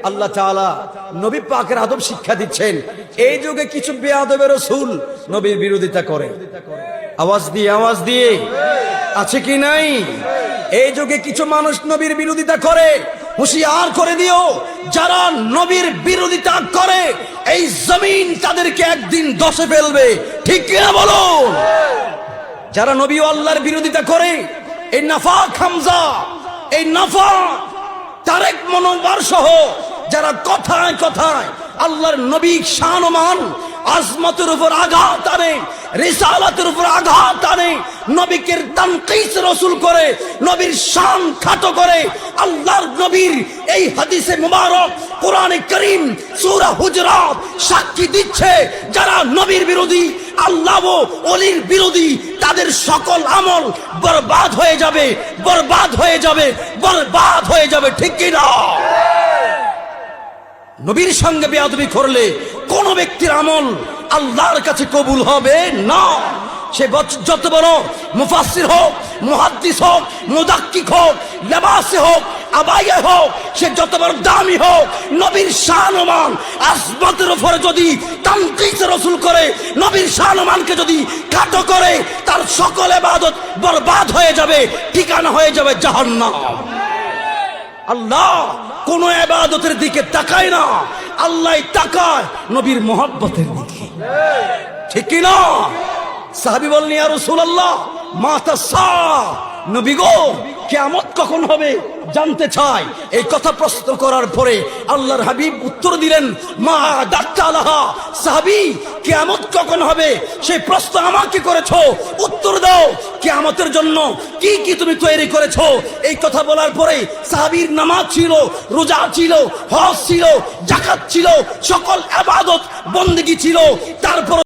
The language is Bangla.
আল্লাহ তাআলা নবী পাকের আদব শিক্ষা দিচ্ছেন। এই যুগে কিছু বেয়াদবের রাসূল নবীর বিরোধিতা করে। আওয়াজ দিয়ে আছে কি নাই? এই যুগে কিছু মানুষ নবীর বিরোধিতা করে। হুঁশিয়ার করে দিও, যারা নবীর বিরোধিতা করে এই জমিন তাদেরকে একদিন দশে ফেলবে। ঠিক কিনা বলুন? যারা নবী ও আল্লাহর বিরোধিতা করে, এই নাফাক হামজা, এই নাফাক তারেক মনোয়ার সহ যারা কথায় কথায় আল্লাহর নবী শানমান আজমতের উপর আঘাত আনে, রিসালাতের উপর আঘাত আনে, নবীকে তানকিস রাসূল করে, নবীর শান খাটো করে, আল্লাহর নবীর এই হাদিসে মুবারক কোরআনে কারীম সূরা হুজুরাত সাক্ষী দিচ্ছে, যারা নবীর বিরোধী, আল্লাহ ও ওলির বিরোধী, তাদের সকল আমল বরবাদ হয়ে যাবে, বরবাদ হয়ে যাবে, বরবাদ হয়ে যাবে। ঠিক কি না? নবীর সঙ্গে বেয়াদবি করলে কোন ব্যক্তির আমল আল্লাহর কাছে কবুল হবে না। সে যত বড় মুফাসসির হোক, মুহাদ্দিস হোক, মুদাক্কিক হোক, লেবাসে হোক, আবাইয়ে হোক, সে যত বড় দামি হোক, নবীর শানমান আজমতের উপরে যদি তানকিস রাসূল করে, নবীর শানমানকে যদি খাটো করে, তার সকল ইবাদত বরবাদ হয়ে যাবে, ঠিকানা হয়ে যাবে জাহান্নাম। আল্লাহ কোন ইবাদতের দিকে তাকায় না, আল্লাহ তাকায় নবীর মহব্বতের দিকে। ঠিক কি না? সাহাবী বললেন, ইয়া রাসূলুল্লাহ মাতা সা, নবী গো কিয়ামত কখন হবে জানতে চাই। এই কথা প্রশ্ন করার পরে আল্লাহর হাবিব উত্তর দিলেন, মা দাক্তালাহা, সাহাবী কিয়ামত কখন হবে সেই প্রশ্ন আমাকে করেছো, উত্তর দাও কিয়ামতের জন্য কি কি তুমি তৈরি করেছো। এই কথা বলার পরে সাহাবীর নামাজ ছিল, রোজা ছিল, হজ ছিল, যাকাত ছিল, সকল ইবাদত বন্দেগী ছিল। তারপর